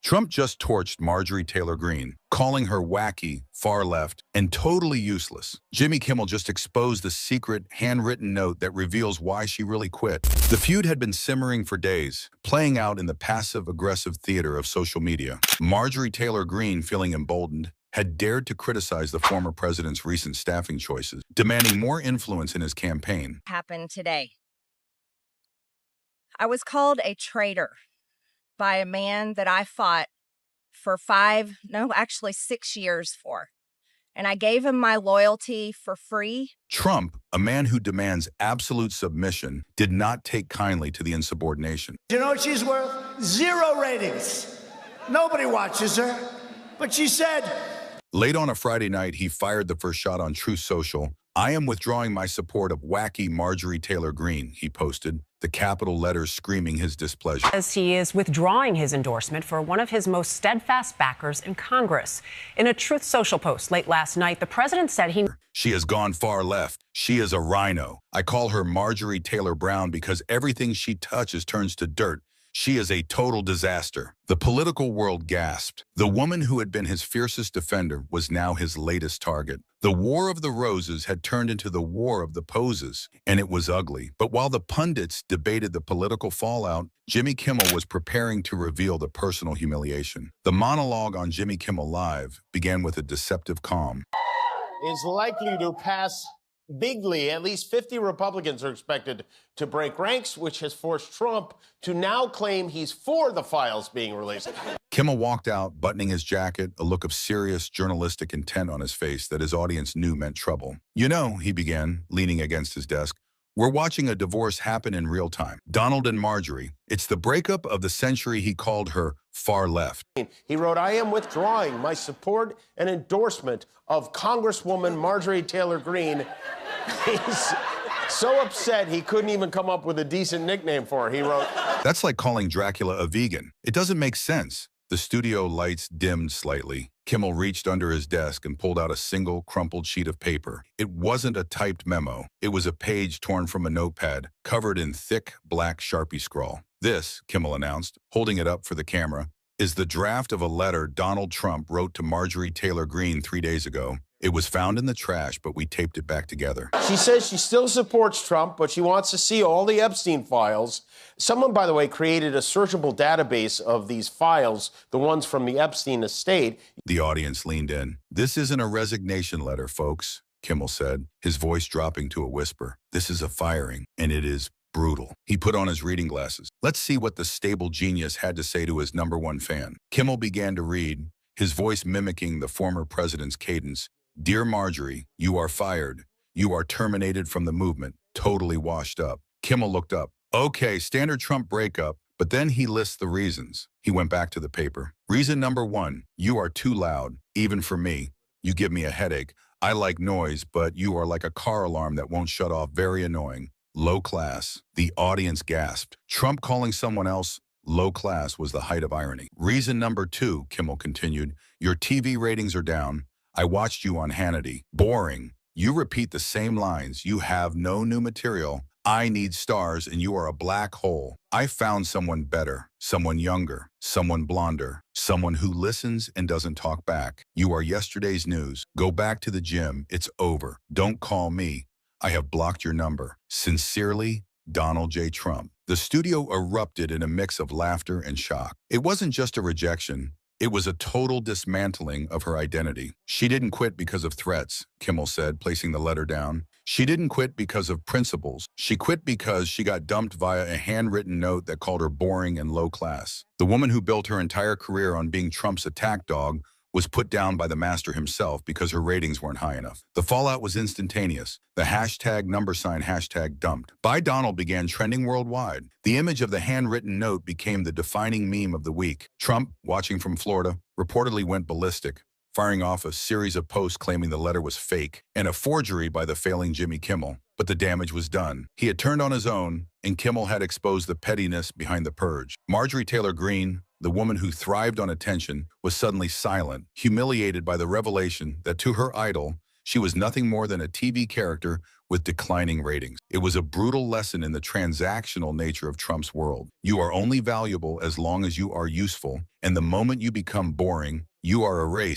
Trump just torched Marjorie Taylor Greene, calling her wacky, far left, and totally useless. Jimmy Kimmel just exposed the secret, handwritten note that reveals why she really quit. The feud had been simmering for days, playing out in the passive-aggressive theater of social media. Marjorie Taylor Greene, feeling emboldened, had dared to criticize the former president's recent staffing choices, demanding more influence in his campaign. Happened today. I was called a traitor by a man that I fought for 6 years for. And I gave him my loyalty for free. Trump, a man who demands absolute submission, did not take kindly to the insubordination. You know what she's worth? 0 ratings. Nobody watches her. But she said... Late on a Friday night, he fired the first shot on Truth Social. "I am withdrawing my support of wacky Marjorie Taylor Greene," he posted, the capital letters screaming his displeasure. As he is withdrawing his endorsement for one of his most steadfast backers in Congress. In a Truth Social post late last night, the president said "She has gone far left. She is a rhino. I call her Marjorie Taylor Brown because everything she touches turns to dirt. She is a total disaster." The political world gasped. The woman who had been his fiercest defender was now his latest target. The War of the Roses had turned into the War of the Poses, and it was ugly. But while the pundits debated the political fallout, Jimmy Kimmel was preparing to reveal the personal humiliation. The monologue on Jimmy Kimmel Live began with a deceptive calm. Is likely to pass bigly. At least 50 Republicans are expected to break ranks, which has forced Trump to now claim he's for the files being released. Kimmel walked out, buttoning his jacket, a look of serious journalistic intent on his face that his audience knew meant trouble. "You know," he began, leaning against his desk, "we're watching a divorce happen in real time. Donald and Marjorie. It's the breakup of the century," he called her far left. He wrote, "I am withdrawing my support and endorsement of Congresswoman Marjorie Taylor Greene." He's so upset he couldn't even come up with a decent nickname for her. He wrote, "That's like calling Dracula a vegan. It doesn't make sense." The studio lights dimmed slightly. Kimmel reached under his desk and pulled out a single crumpled sheet of paper. It wasn't a typed memo. It was a page torn from a notepad, covered in thick black Sharpie scrawl. "This," Kimmel announced, holding it up for the camera, "is the draft of a letter Donald Trump wrote to Marjorie Taylor Greene 3 days ago. It was found in the trash, but we taped it back together." She says she still supports Trump, but she wants to see all the Epstein files. Someone, by the way, created a searchable database of these files, the ones from the Epstein estate. The audience leaned in. "This isn't a resignation letter, folks," Kimmel said, his voice dropping to a whisper. "This is a firing, and it is brutal." He put on his reading glasses. Let's see what the stable genius had to say to his #1 fan. Kimmel began to read, his voice mimicking the former president's cadence. "Dear Marjorie, you are fired. You are terminated from the movement, totally washed up." Kimmel looked up. "Okay, standard Trump breakup," but then he lists the reasons. He went back to the paper. "Reason #1, you are too loud, even for me. You give me a headache. I like noise, but you are like a car alarm that won't shut off, very annoying. Low class." The audience gasped. Trump calling someone else low class was the height of irony. "Reason #2, Kimmel continued, your TV ratings are down. I watched you on Hannity. Boring. You repeat the same lines. You have no new material. I need stars, and you are a black hole. I found someone better, someone younger, someone blonder, someone who listens and doesn't talk back. You are yesterday's news. Go back to the gym. It's over. Don't call me. I have blocked your number. Sincerely, Donald J. Trump." The studio erupted in a mix of laughter and shock. It wasn't just a rejection. It was a total dismantling of her identity. "She didn't quit because of threats," Kimmel said, placing the letter down. "She didn't quit because of principles. She quit because she got dumped via a handwritten note that called her boring and low class. The woman who built her entire career on being Trump's attack dog was put down by the master himself because her ratings weren't high enough. The fallout was instantaneous. The hashtag dumped by Donald began trending worldwide. The image of the handwritten note became the defining meme of the week. Trump, watching from Florida, reportedly went ballistic, firing off a series of posts claiming the letter was fake and a forgery by the failing Jimmy Kimmel. But the damage was done. He had turned on his own, and Kimmel had exposed the pettiness behind the purge. Marjorie Taylor Greene, the woman who thrived on attention, was suddenly silent, humiliated by the revelation that to her idol, She was nothing more than a TV character with declining ratings. It was a brutal lesson in the transactional nature of Trump's world. You are only valuable as long as you are useful, and the moment you become boring, you are erased.